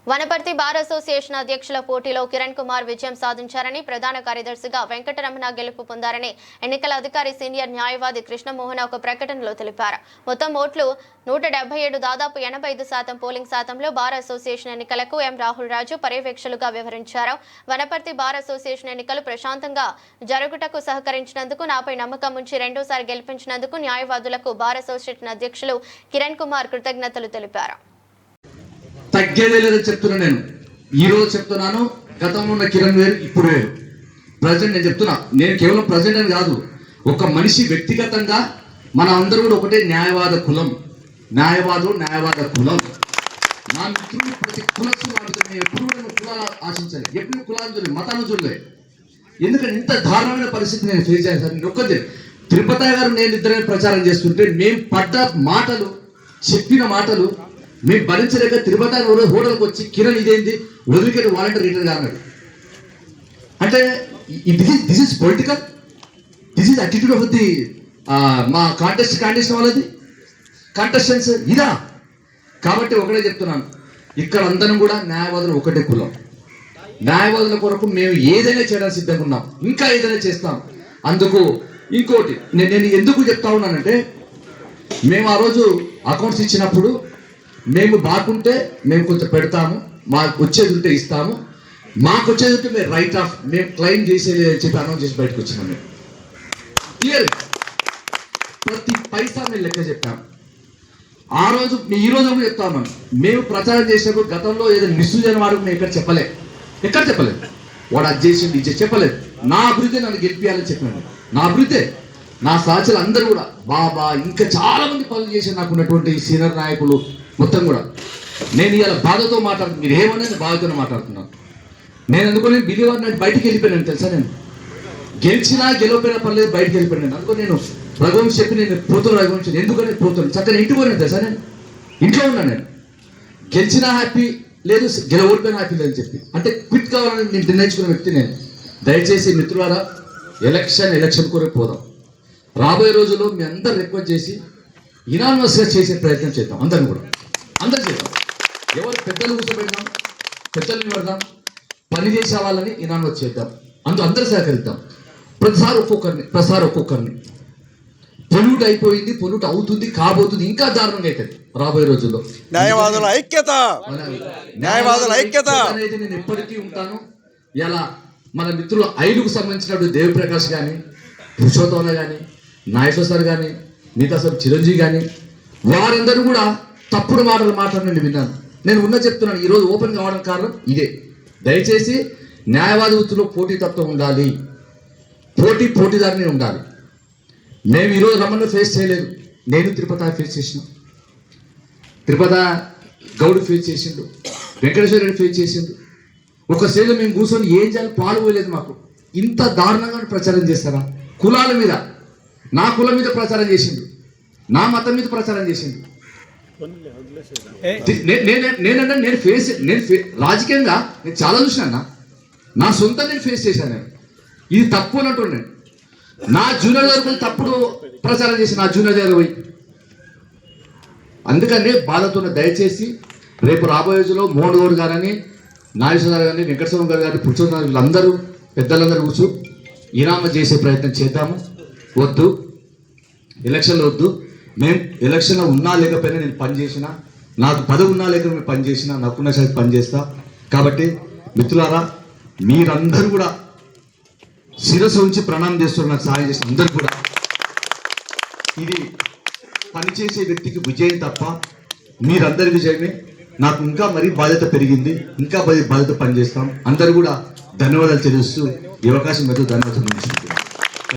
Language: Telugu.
వనపర్తి బార్ అసోసియేషన్ అధ్యక్షుల పోటీలో కిరణ్ కుమార్ విజయం సాధించారని, ప్రధాన కార్యదర్శిగా వెంకటరమణ గెలుపు పొందారని ఎన్నికల అధికారి సీనియర్ న్యాయవాది కృష్ణమోహన్ ఒక ప్రకటనలో తెలిపారు. మొత్తం ఓట్లు 177, దాదాపు 85% పోలింగ్ శాతంలో బార్ అసోసియేషన్ ఎన్నికలకు ఎం రాహుల్ రాజు పర్యవేక్షకులుగా వ్యవహరించారు. వనపర్తి బార్ అసోసియేషన్ ఎన్నికలు ప్రశాంతంగా జరుగుటకు సహకరించినందుకు, నాపై నమ్మకం ఉంచి రెండోసారి గెలిపించినందుకు న్యాయవాదులకు బార్ అసోసియేషన్ అధ్యక్షులు కిరణ్ కుమార్ కృతజ్ఞతలు తెలిపారు. తగ్గేదే లేదని చెప్తున్నా. నేను ఈ రోజు చెప్తున్నాను, గతంలో ఉన్న కిరణ్ వేరు, ఇప్పుడు వేరు. ప్రజెంట్ నేను చెప్తున్నా, నేను కేవలం ప్రజెంట్ అని కాదు, ఒక మనిషి వ్యక్తిగతంగా మన అందరూ కూడా ఒకటే న్యాయవాద కులం, న్యాయవాద కులం. నా మిత్రులు ప్రతి కులస్సు వాడుతున్నాయి. ఎప్పుడు నేను కులాలు ఆశించాలి, ఎప్పుడు కులాలు చూడలేదు, మతాలు చూడలేదు. ఎందుకంటే ఇంత దారుణమైన పరిస్థితి నేను ఫేస్ చేయాలి సార్. నేను ఒక్కదే తిరుపతి గారు నేను ఇద్దరే ప్రచారం చేస్తుంటే మేము పడ్డ మాటలు, చెప్పిన మాటలు మేము భరించలేక తిరుపతి హోటల్కి వచ్చి కిరణ్ ఇదేంది వదిలికెళ్ళి వాలంటీర్ రిటర్న్ అన్నాడు. అంటే this is political, this is attitude of the మా కాంటెస్ట్ వాళ్ళది కాంటెస్టెన్స్ ఇదా. కాబట్టి ఒకటే చెప్తున్నాను, ఇక్కడ అందరం కూడా న్యాయవాదులు ఒకటే కులం. న్యాయవాదుల కొరకు మేము ఏదైనా చేయడానికి సిద్ధంగా ఉన్నాం, ఇంకా ఏదైనా చేస్తాం. అందుకు ఇంకోటి నేను ఎందుకు చెప్తా ఉన్నానంటే, మేము ఆ రోజు అకౌంట్స్ ఇచ్చినప్పుడు మేము బాగుంటే మేము కొంచెం పెడతాము, మాకు వచ్చేది ఉంటే ఇస్తాము, మాకు వచ్చేది ఉంటే మేము రైట్ ఆఫ్ మేము క్లెయిమ్ చేసేది చెప్పి అనౌన్స్ చేసి బయటకు వచ్చినాం. మేము క్లియర్ ప్రతి పైసా మేము లెక్క చెప్పాము. ఆ రోజు ఈ రోజు కూడా చెప్తా ఉన్నాను, మేము ప్రచారం చేసేప్పుడు గతంలో ఏదైనా మిస్సు చేయని వాడు మేము ఎక్కడ చెప్పలేదు. వాడు అది చేసింది ఇది చెప్పలేదు. నా అభివృద్ధి నన్ను గెలిపించాలని చెప్పినాను. నా అభివృద్ధి నా సహచరులు అందరూ కూడా బాబా ఇంకా చాలా మంది పనులు చేసి నాకు ఉన్నటువంటి సీనియర్ నాయకులు మొత్తం కూడా. నేను ఇలా బాధతో మాట్లాడుతున్నాను, మీరు ఏమనేది బాధతోనే మాట్లాడుతున్నాను. నేను అందుకని బిలీవర్ నాటి బయటికి వెళ్ళిపోయాను తెలుసా. నేను గెలిచినా గెలవపోయినా పర్లేదు, బయటకు వెళ్ళిపోయాను. అందుకని నేను రఘువంశ్ చెప్పి నేను పోతున్నా, రఘువంశ్ ఎందుకని పోతున్నాను చక్కగా ఇంటికి పోయినా తెలుసా. నేను ఇంట్లో ఉన్నాను. నేను గెలిచినా హ్యాపీ లేదు, ఓడిపోయినా హ్యాపీ లేదని చెప్పి, అంటే క్విట్ కావాలని నేను నిర్ణయించుకున్న వ్యక్తి నేను. దయచేసి మిత్రులారా, ఎలక్షన్ కొరకు పోదాం. రాబోయే రోజుల్లో మీ అందరు రిక్వెస్ట్ చేసి ఇనానిమస్గా చేసే ప్రయత్నం చేద్దాం. అందరం చేద్దాం. ఎవరు పెద్దలు కూర్చోబెడదాం, పెద్దలు పెడదాం, పని చేసే వాళ్ళని ఇనానిమస్ చేద్దాం. అందరూ సహకరిద్దాం. ప్రతిసారి ఒక్కొక్కరిని పొల్యూట్ అయిపోయింది, పొల్యూట్ అవుతుంది, కాబోతుంది, ఇంకా దారుణంగా అవుతుంది రాబోయే రోజుల్లో. న్యాయవాదుల ఐక్యత అనేది నేను ఎప్పటికీ ఉంటాను. ఇలా మన మిత్రులు 5కు సంబంధించినప్పుడు దేవిప్రకాష్ కానీ, పురుషోత్తమ కానీ, నాగేశ్వర సార్ కానీ, మిగతా సార్ చిరంజీవి కానీ, వారందరూ కూడా తప్పుడు మాటలు మాట్లాడి విన్నాను. నేను చెప్తున్నాను, ఈరోజు ఓపెన్ కావడం కారణం ఇదే. దయచేసి న్యాయవాద వృత్తిలో పోటీతత్వం ఉండాలి, పోటీదారిని ఉండాలి. మేము ఈరోజు రమణ ఫేస్ చేయలేదు, నేను తిరుపతి ఫేస్ చేసిన, తిరుపతి గౌడ్ ఫేస్ చేసిండు, వెంకటేశ్వర రెడ్డి ఫేస్ చేసిండు. ఒక స్టేజ్లో మేము కూర్చొని ఏం చేయాలి పాల్గొలేదు. మాకు ఇంత దారుణంగా ప్రచారం చేస్తారా? కులాల మీద, నా కులం మీద ప్రచారం చేసిండు, నా మతం మీద ప్రచారం చేసిండు. నేనంటే నేను రాజకీయంగా నేను చాలా చూసినా, నా సొంత నేను ఫేస్ చేశాను. నేను ఇది తప్పు అన్నట్టు నేను నా జూనియర్ దగ్గర తప్పుడు ప్రచారం చేసి నా జూనియర్ దగ్గర పోయి, అందుకనే బాధతో దయచేసి రేపు రాబోయే రోజుల్లో మోహన్ గౌడ్ గారని, నాగేశ్వర గారు కానీ, వెంకటేశ్వర గారు కానీ, పురుషోత్తమ గారు వీళ్ళందరూ పెద్దలందరూ కూర్చు ఇనామా చేసే ప్రయత్నం చేద్దాము. వద్దు ఎలక్షన్లో వద్దు. మేము ఎలక్షన్లో ఉన్నా లేకపోయినా నేను పనిచేసిన, నాకు పదవి ఉన్నా లేక మేము పనిచేసిన, నాకున్న శాఖ పనిచేస్తా. కాబట్టి మిత్రులారా, మీరందరూ కూడా శిరస్సు ఉంచి ప్రణామం చేస్తున్నారు నాకు సహాయం చేసిన అందరూ కూడా. ఇది పనిచేసే వ్యక్తికి విజయం తప్ప మీరందరి విజయమే. నాకు ఇంకా మరీ బాధ్యత పెరిగింది, ఇంకా బాధ్యత పనిచేస్తాం. అందరూ కూడా ధన్యవాదాలు తెలియజేస్తూ ఈ అవకాశం మీద ధన్యవాదాలు.